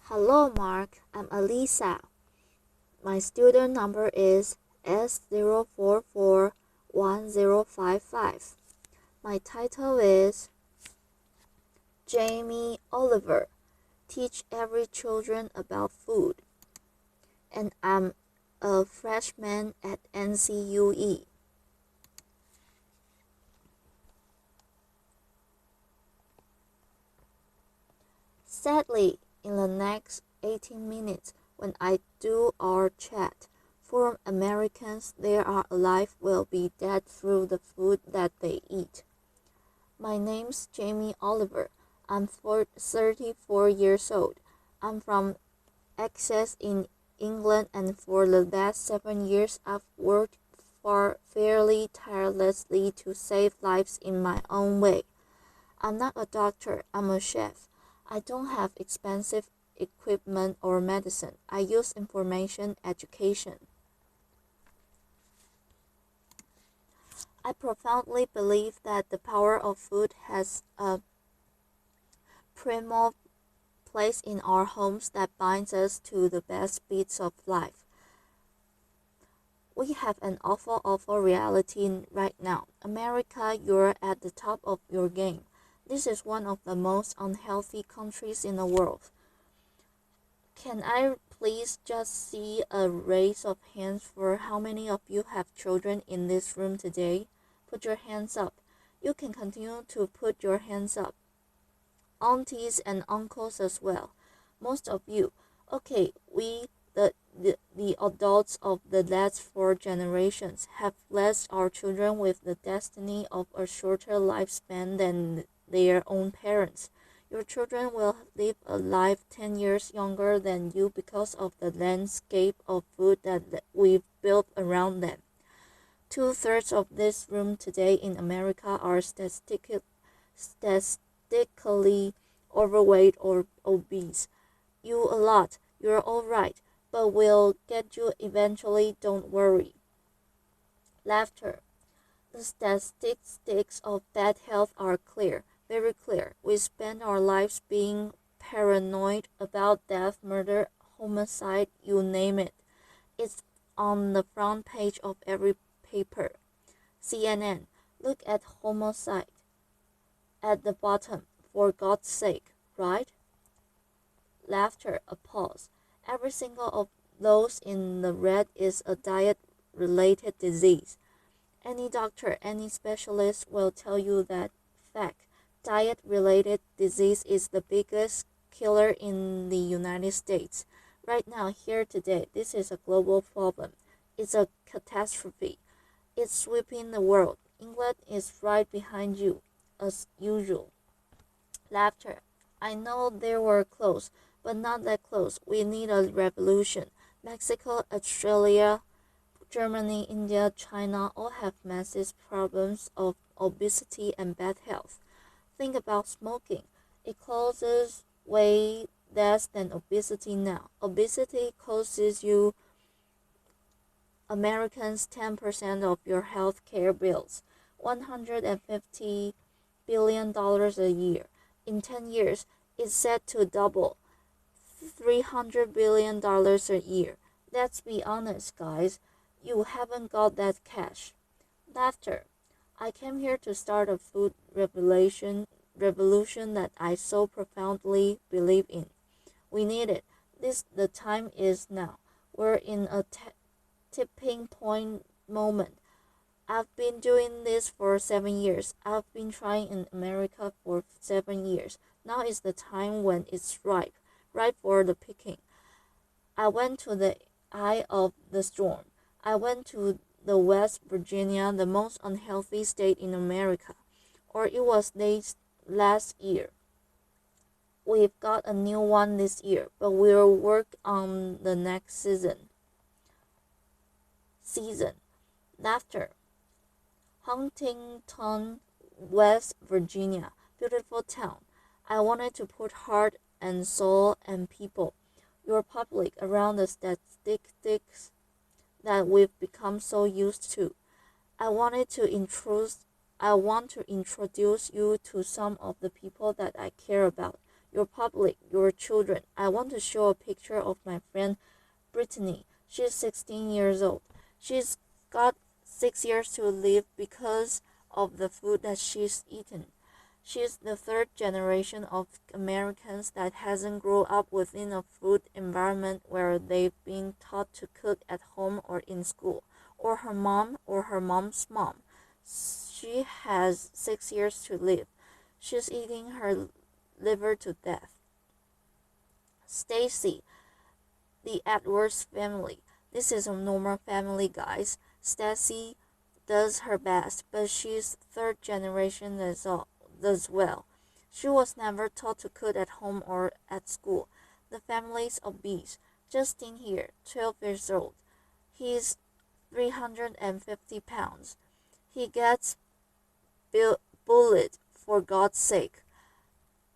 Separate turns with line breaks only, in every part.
Hello, Mark. I'm Alisa. My student number is S0441055. My title is Jamie Oliver. Teach every children about food. And I'm a freshman at NCUE. Sadly, in the next 18 minutes, when I do our chat, for Americans, there are alive will be dead through the food that they eat. My name's Jamie Oliver. I'm 34 years old. I'm from Essex in England, and for the last 7 years I've worked fairly tirelessly to save lives in my own way. I'm not a doctor, I'm a chef. I don't have expensive equipment or medicine. I use information education. I profoundly believe that the power of food has a primal place in our homes that binds us to the best bits of life. We have an awful reality right now. America, you're at the top of your game. This is one of the most unhealthy countries in the world. Can I please just see a raise of hands for how many of you have children in this room today? Put your hands up. You can continue to put your hands up. Aunties and uncles as well. Most of you. Okay, we, the adults of the last 4 generations, have blessed our children with the destiny of a shorter lifespan than their own parents. Your children will live a life 10 years younger than you because of the landscape of food that we've built around them. 2/3 of this room today in America are statistically overweight or obese. You a lot, you're alright, but we'll get you eventually, don't worry. Laughter. The statistics of bad health are clear, very clear. We spend our lives being paranoid about death, murder, homicide, you name it. It's on the front page of every paper. CNN, look at homicide. At the bottom, for God's sake, right? Laughter, a pause. Every single of those in the red is a diet-related disease. Any doctor, any specialist will tell you that fact. Diet-related disease is the biggest killer in the United States. Right now, here today, this is a global problem. It's a catastrophe. It's sweeping the world. England is right behind you, as usual. Laughter. I know they were close, but not that close. We need a revolution. Mexico, Australia, Germany, India, China all have massive problems of obesity and bad health. Think about smoking. It causes way less than obesity now. Obesity causes you Americans 10% of your health care bills, $150 billion a year. In 10 years, it's set to double, $300 billion a year. Let's be honest, guys. You haven't got that cash. Laughter. I came here to start a food revolution that I so profoundly believe in. We need it. The time is now. We're in a tipping point moment. I've been doing this for 7 years. I've been trying in America for 7 years. Now is the time when it's ripe for the picking. I went to the eye of the storm. I went to the West Virginia, the most unhealthy state in America, or it was last year. We've got a new one this year, but we'll work on the next season. Laughter. Huntington, West Virginia, beautiful town. I wanted to put heart and soul and people, your public, around the statistics that we've become so used to. I wanted to introduce I want to introduce you to some of the people that I care about. your public, your children. I want to show a picture of my friend Brittany. She's 16 years old. She's got 6 years to live because of the food that she's eaten. She's the third generation of Americans that hasn't grown up within a food environment where they've been taught to cook at home or in school, or her mom or her mom's mom. She has 6 years to live. She's eating her liver to death. Stacy, the Edwards family. This is a normal family, guys. Stacy does her best, but she's third generation as well. She was never taught to cook at home or at school. The family's obese. Justin here, 12 years old. He's 350 pounds. He gets bullied, for God's sake.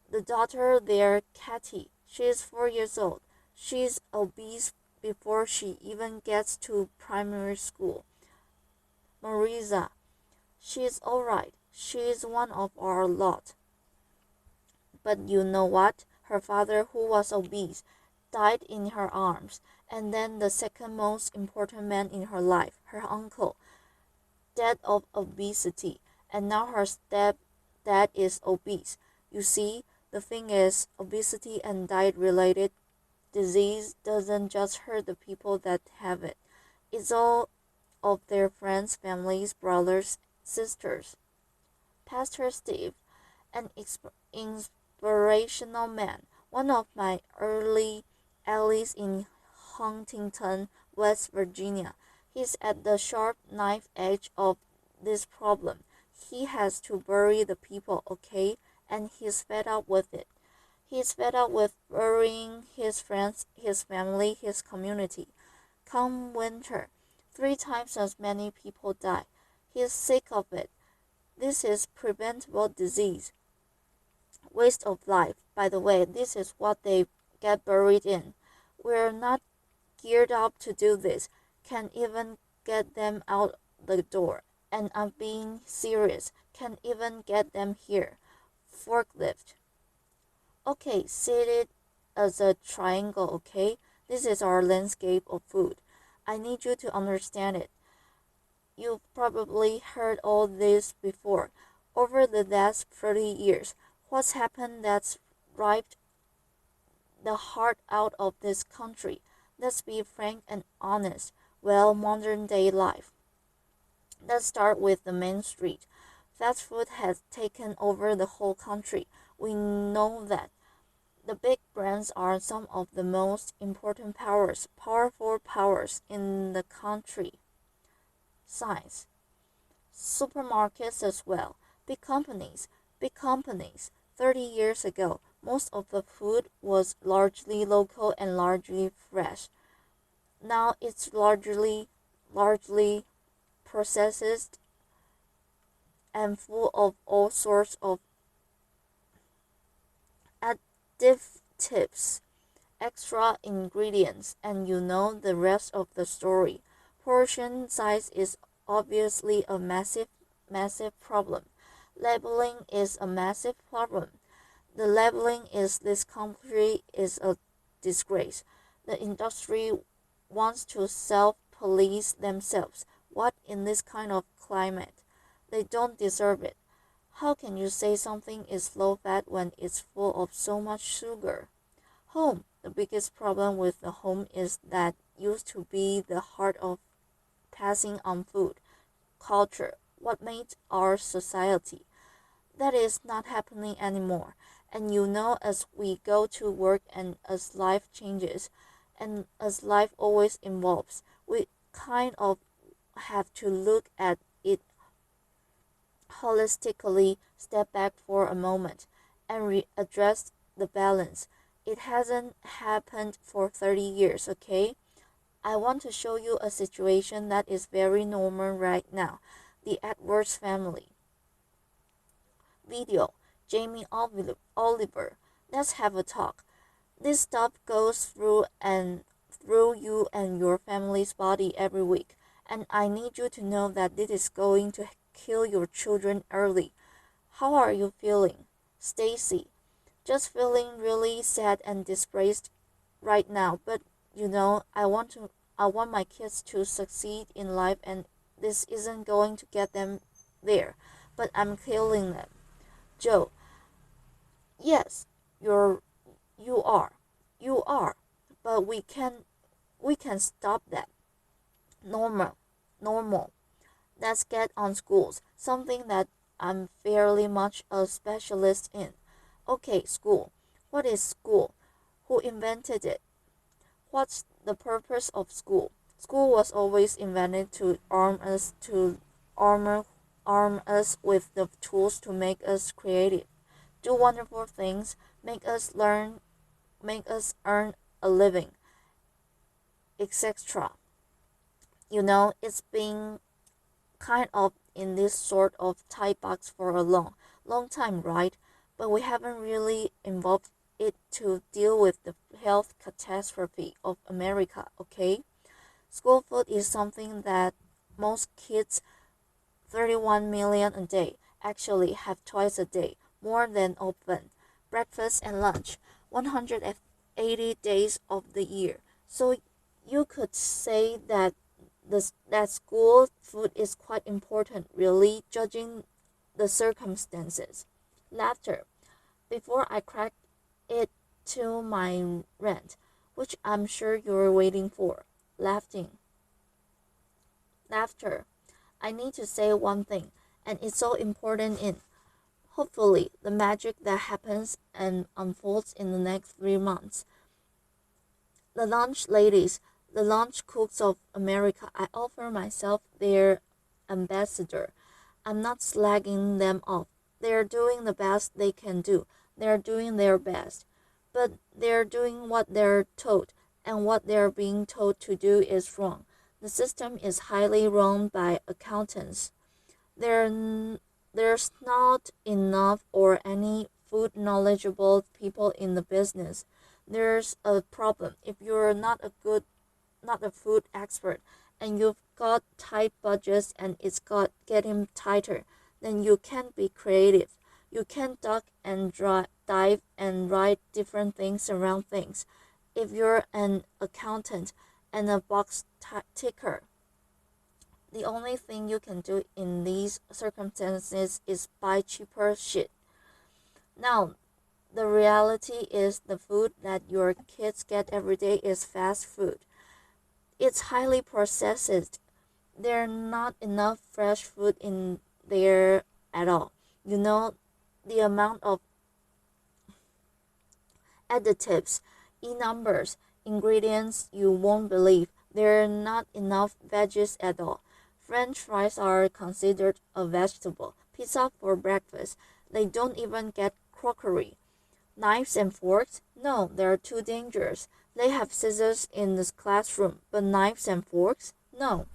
The daughter there, Katie, she's 4 years old. She's obese before she even gets to primary school. Marisa, she's alright. She's one of our lot. But you know what? Her father, who was obese, died in her arms. And then the second most important man in her life, her uncle, died of obesity. And now her stepdad is obese. You see, the thing is, obesity and diet-related disease doesn't just hurt the people that have it. It's all of their friends, families, brothers, sisters. Pastor Steve, an inspirational man, one of my early allies in Huntington, West Virginia. He's at the sharp knife edge of this problem. He has to bury the people, okay? And he's fed up with it. He's fed up with burying his friends, his family, his community. Come winter, 3 times as many people die. He's sick of it. This is preventable disease. Waste of life. By the way, this is what they get buried in. We're not geared up to do this. Can't even get them out the door. And I'm being serious. Can't even get them here. Forklift. Okay, set it as a triangle, okay? This is our landscape of food. I need you to understand it. You've probably heard all this before. Over the last 30 years, what's happened that's ripped the heart out of this country? Let's be frank and honest. Well, modern day life. Let's start with the main street. Fast food has taken over the whole country. We know that. The big brands are some of the most important powerful powers in the country. Science. Supermarkets as well. Big companies. 30 years ago, most of the food was largely local and largely fresh. Now it's largely processed and full of all sorts of additives, extra ingredients, and you know the rest of the story. Portion size is obviously a massive problem. Labeling is a massive problem. The labeling is this country is a disgrace. The industry wants to self-police themselves. What in this kind of climate? They don't deserve it. How can you say something is low fat when it's full of so much sugar? Home. The biggest problem with the home is that used to be the heart of passing on food, culture, what made our society. That is not happening anymore. And you know, as we go to work and as life changes, and as life always evolves, we kind of have to look at it holistically, step back for a moment, and readdress the balance. It hasn't happened for 30 years, okay? I want to show you a situation that is very normal right now. The Edwards family. Video. Jamie Oliver. Let's have a talk. This stuff goes through you and your family's body every week, and I need you to know that this is going to kill your children early. How are you feeling? Stacy, Just feeling really sad and disgraced right now, but I want my kids to succeed in life, and this isn't going to get them there, but I'm killing them. Joe, yes, you're you are. You are. But we can stop that. Normal. Normal. Let's get on schools. Something that I'm fairly much a specialist in. Okay, school. What is school? Who invented it? What's the purpose of school? School was always invented to armor arm us with the tools to make us creative, do wonderful things, make us earn a living, etc. It's been kind of in this sort of tight box for a long time, right? But we haven't really involved it to deal with the health catastrophe of America, okay? School food is something that most kids, 31 million a day, actually have twice a day, more than often, breakfast and lunch, 180 days of the year. So you could say that that school food is quite important, really, judging the circumstances. Laughter. Before I crack it to my rant, which I'm sure you're waiting for. Laughing. Laughter. I need to say one thing, and it's so important in hopefully the magic that happens and unfolds in the next 3 months. The lunch ladies, the lunch cooks of America, I offer myself their ambassador. I'm not slagging them off. They're doing the best they can do. They're doing their best. But they're doing what they're told, and what they're being told to do is wrong. The system is highly run by accountants. There's not enough or any food knowledgeable people in the business. There's a problem. If you're not a food expert, and you've got tight budgets and it's got getting tighter, then you can't be creative. You can't duck and dive and write different things around things. If you're an accountant and a box ticker, the only thing you can do in these circumstances is buy cheaper shit. Now, the reality is the food that your kids get every day is fast food. It's highly processed. There's not enough fresh food in there at all. The amount of additives, numbers, ingredients you won't believe. There are not enough veggies at all. French fries are considered a vegetable. Pizza for breakfast. They don't even get crockery. Knives and forks? No, they're too dangerous. They have scissors in the classroom, but knives and forks? No.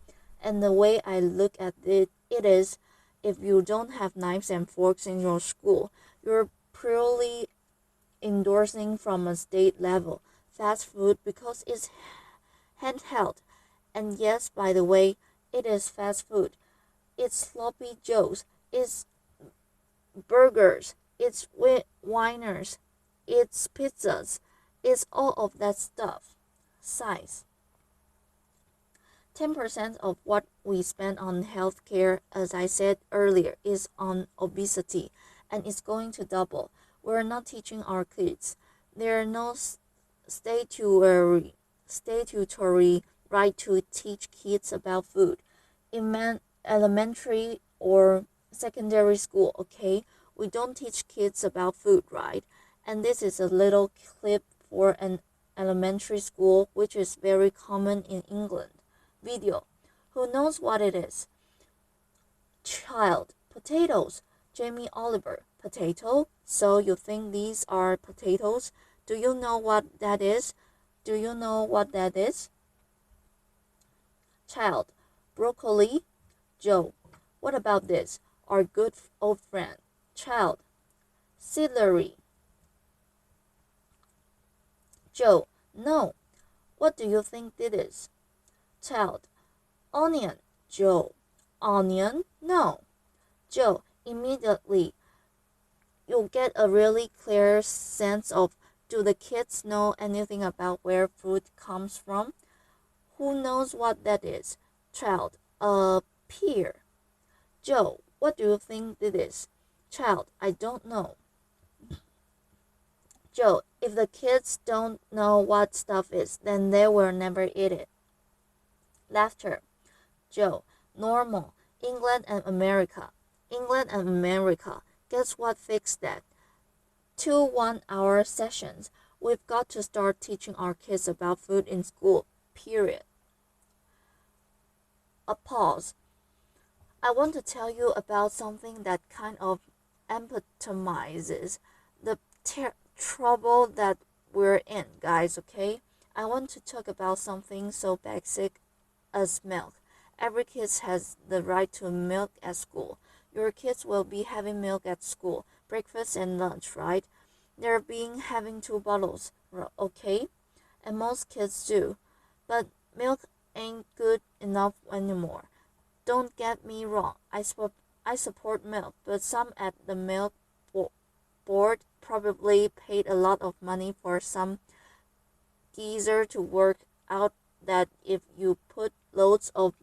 And the way I look at it is, if you don't have knives and forks in your school, you're purely endorsing from a state level fast food because it's handheld. And yes, by the way, it is fast food. It's sloppy joes. It's burgers. It's winers. It's pizzas. It's all of that stuff. Size. 10% of what we spend on healthcare, as I said earlier, is on obesity, and it's going to double. We're not teaching our kids. There are no statutory right to teach kids about food in elementary or secondary school, okay? We don't teach kids about food, right? And this is a little clip for an elementary school, which is very common in England. Video. Who knows what it is? Child. Potatoes. Jamie Oliver. Potato? So you think these are potatoes? Do you know what that is? Do you know what that is? Child. Broccoli. Joe. What about this? Our good old friend. Child. Celery. Joe. No. What do you think it is? Child. Onion. Joe. Onion? No. Joe. Immediately. you'll get a really clear sense of, do the kids know anything about where food comes from? Who knows what that is? Child, a pear. Joe, what do you think it is? Child, I don't know. Joe, if the kids don't know what stuff is, then they will never eat it. Laughter. Joe, normal. England and America. England and America. Guess what fixed that? 2 1-hour sessions. We've got to start teaching our kids about food in school. Period. A pause. I want to tell you about something that kind of epitomizes the trouble that we're in, guys, okay? I want to talk about something so basic as milk. Every kid has the right to milk at school. Your kids will be having milk at school, breakfast and lunch, right? They're being having 2 bottles, okay? And most kids do. But milk ain't good enough anymore. Don't get me wrong. I support milk, but some at the milk board probably paid a lot of money for some geezer to work out that if you put loads of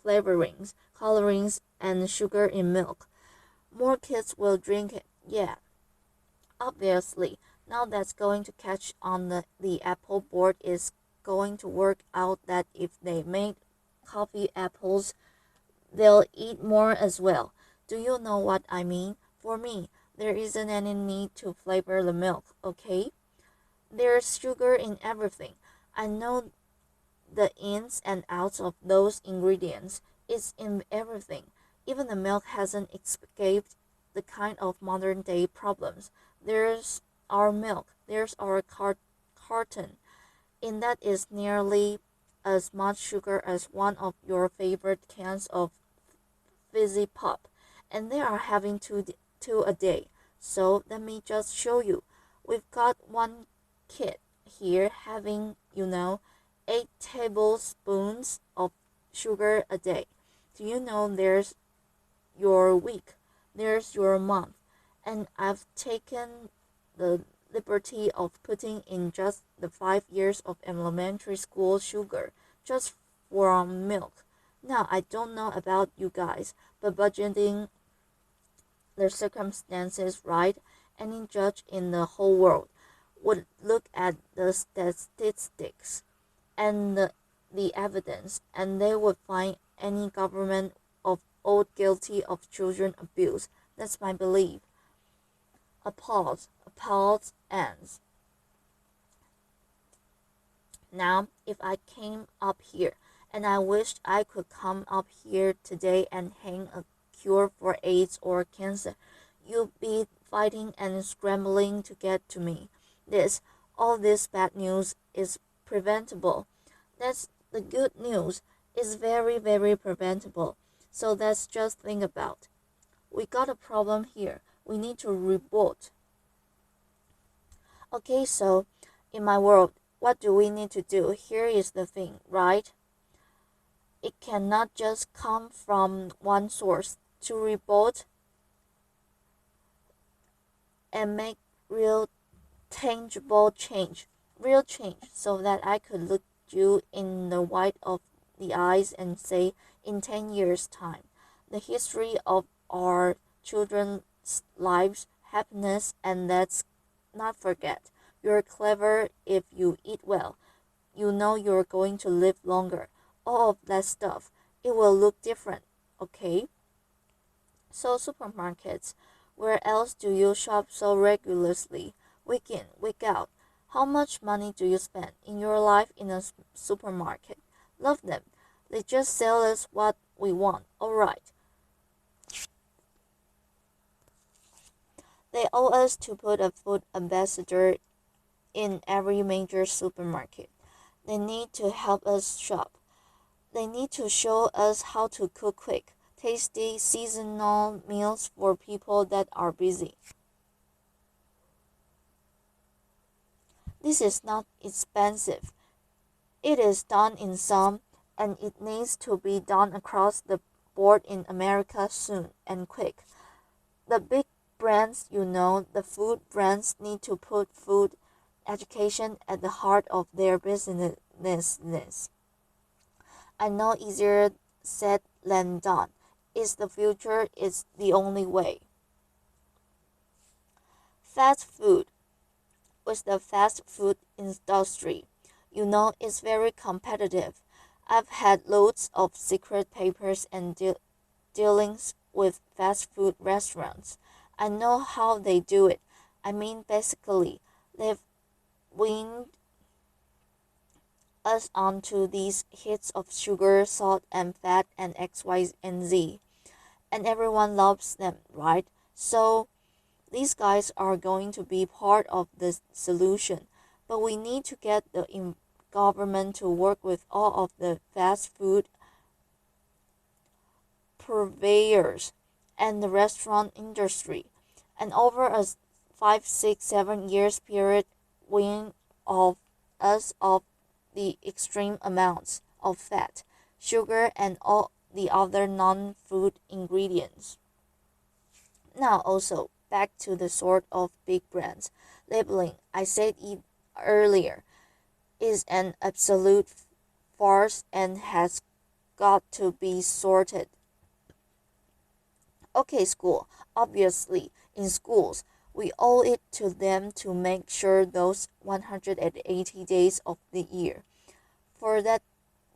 flavorings, colorings, and sugar in milk, more kids will drink it. Yeah, obviously. Now that's going to catch on the Apple board is going to work out that if they make coffee apples, they'll eat more as well. Do you know what I mean? For me, there isn't any need to flavor the milk, okay? There's sugar in everything. I know the ins and outs of those ingredients. It's in everything. Even the milk hasn't escaped the kind of modern day problems. There's our milk. There's our carton. In that is nearly as much sugar as one of your favorite cans of fizzy pop, and they are having two a day. So let me just show you. We've got one kid here having, 8 tablespoons of sugar a day. Do you know there's your week, there's your month, and I've taken the liberty of putting in just the 5 years of elementary school sugar just for milk. Now, I don't know about you guys, but budgeting the circumstances right, any judge in the whole world would look at the statistics and the evidence, and they would find any government of old guilty of children abuse. That's my belief. A pause. A pause ends. Now, if I came up here, and I wished I could come up here today and hang a cure for AIDS or cancer, you'd be fighting and scrambling to get to me. All this bad news is preventable. That's the good news. It's very, very preventable. So let's just think about. We got a problem here. We need to reboot. Okay, so in my world, what do we need to do? Here is the thing, right? It cannot just come from one source. To reboot and make real tangible change, so that I could look you in the white of the eyes and say, in 10 years' time, the history of our children's lives, happiness, and let's not forget, you're clever if you eat well. You know you're going to live longer. All of that stuff. It will look different, okay? So supermarkets, where else do you shop so regularly, week in, week out? How much money do you spend in your life in a supermarket? Love them. They just sell us what we want. All right. They owe us to put a food ambassador in every major supermarket. They need to help us shop. They need to show us how to cook quick, tasty, seasonal meals for people that are busy. This is not expensive. It is done in some, and it needs to be done across the board in America soon and quick. The big brands, the food brands need to put food education at the heart of their business. I know easier said than done. It's the future, it's the only way. Fast food. With the fast food industry, it's very competitive. I've had loads of secret papers and dealings with fast food restaurants. I know how they do it. I mean, basically, they've weaned us onto these hits of sugar, salt, and fat, and X, Y, and Z. And everyone loves them, right? So, these guys are going to be part of the solution. But we need to get the government to work with all of the fast food purveyors and the restaurant industry. And over a 5, 6, 7 years period, wean of us of the extreme amounts of fat, sugar, and all the other non-food ingredients. Now also, back to the sort of big brands. Labeling, I said it earlier, is an absolute farce and has got to be sorted. Okay, school. Obviously, in schools, we owe it to them to make sure those 180 days of the year, for that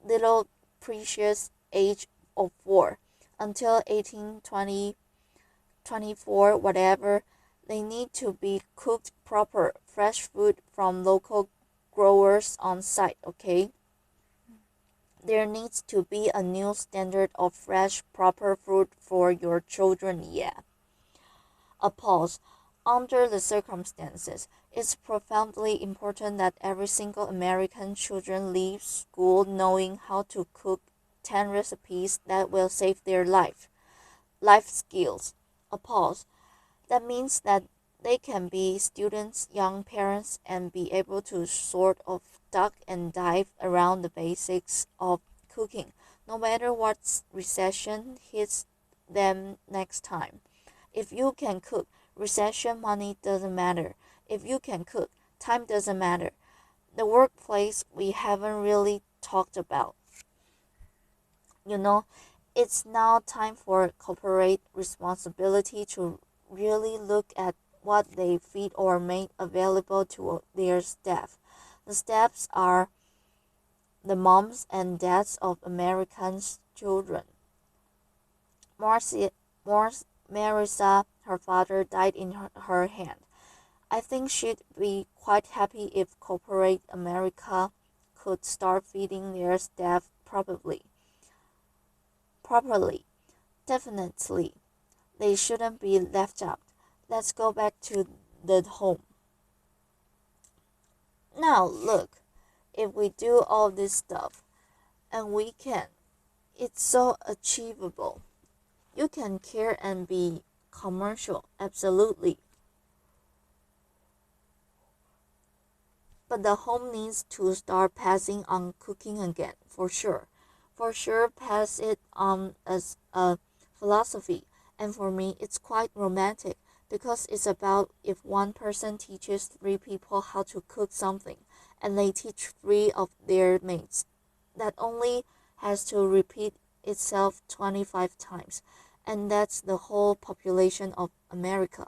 little precious age of 4, until 18, 20, 24, whatever, they need to be cooked proper, fresh food from local growers on site, okay? There needs to be a new standard of fresh, proper food for your children, yeah. A pause. Under the circumstances, it's profoundly important that every single American children leaves school knowing how to cook 10 recipes that will save their life skills. A pause. That means that they can be students, young parents, and be able to sort of duck and dive around the basics of cooking, no matter what recession hits them next time. If you can cook, recession money doesn't matter. If you can cook, time doesn't matter. The workplace we haven't really talked about. You know, it's now time for corporate responsibility to really look at what they feed or make available to their staff. The staffs are the moms and dads of Americans' children. Marissa, her father, died in her hand. I think she'd be quite happy if corporate America could start feeding their staff properly. Definitely, they shouldn't be left out. Let's go back to the home. Now look, if we do all this stuff, and we can, it's so achievable. You can care and be commercial, absolutely. But the home needs to start passing on cooking again, for sure. For sure, pass it on as a philosophy. And for me, it's quite romantic because it's about if one person teaches 3 people how to cook something and they teach 3 of their mates. That only has to repeat itself 25 times. And that's the whole population of America.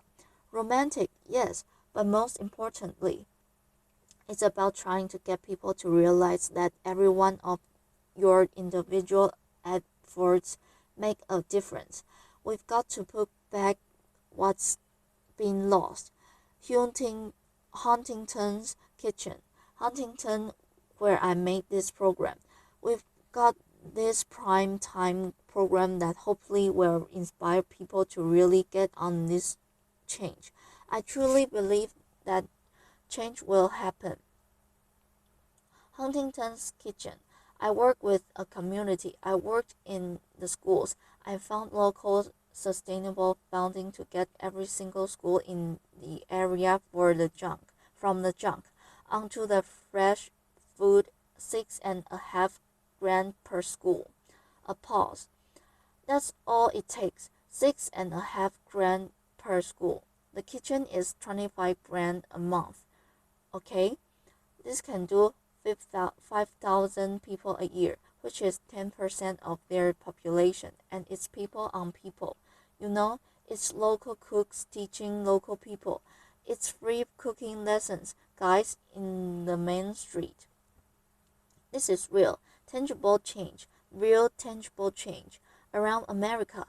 Romantic, yes, but most importantly, it's about trying to get people to realize that every one of your individual efforts make a difference. We've got to put back what's been lost. Huntington's Kitchen. Huntington, where I made this program. We've got this prime time program that hopefully will inspire people to really get on this change. I truly believe that change will happen. Huntington's Kitchen. I work with a community. I worked in the schools. I found local sustainable funding to get every single school in the area from the junk onto the fresh food, 6.5 grand per school. A pause. That's all it takes. 6.5 grand per school. The kitchen is 25 grand a month. Okay? This can do 5,000 people a year, which is 10% of their population, and it's people on people. You know, it's local cooks teaching local people. It's free cooking lessons, guys, in the main street. This is real, tangible change, real tangible change around America.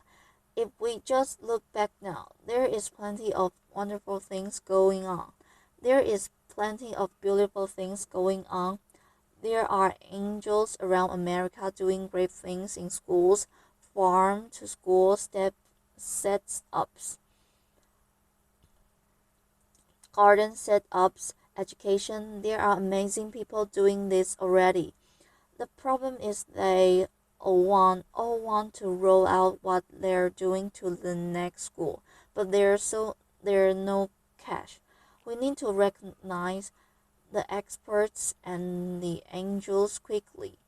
If we just look back now, there is plenty of wonderful things going on. There is plenty of beautiful things going on. There are angels around America doing great things in schools, farm to school setups, garden setups, education. There are amazing people doing this already. The problem is they all want to roll out what they're doing to the next school, but there's no cash. We need to recognize the experts and the angels quickly,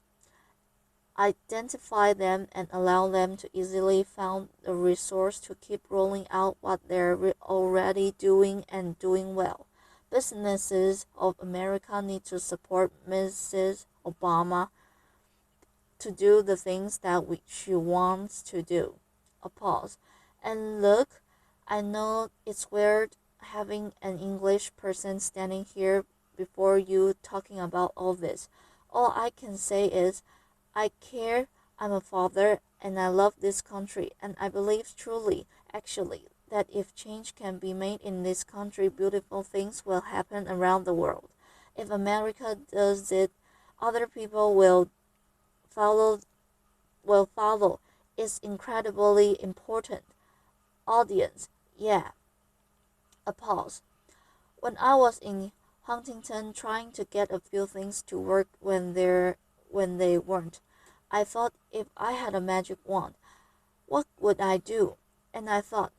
identify them, and allow them to easily find the resource to keep rolling out what they're already doing and doing well. Businesses of America need to support Mrs. Obama to do the things that she wants to do. A pause. And look, I know it's weird having an English person standing here before you talking about all this. All I can say is, I care, I'm a father, and I love this country, and I believe truly, actually, that if change can be made in this country, beautiful things will happen around the world. If America does it, other people follow will follow. It's incredibly important. Audience, yeah. A pause. When I was in Huntington trying to get a few things to work when they weren't, I thought if I had a magic wand, what would I do? And I thought,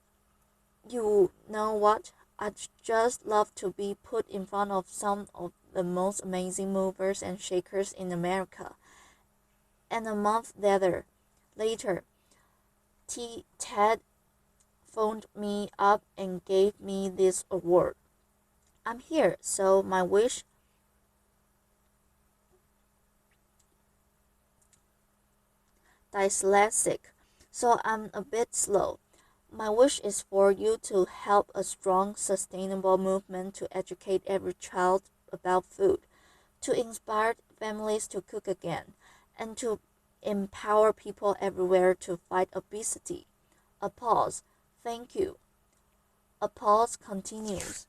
you know what? I'd just love to be put in front of some of the most amazing movers and shakers in America. And a month later, Ted phoned me up and gave me this award. I'm here, so my wish dyslexic, so I'm a bit slow. My wish is for you to help a strong, sustainable movement to educate every child about food, to inspire families to cook again, and to empower people everywhere to fight obesity. A pause. Thank you. A pause continues.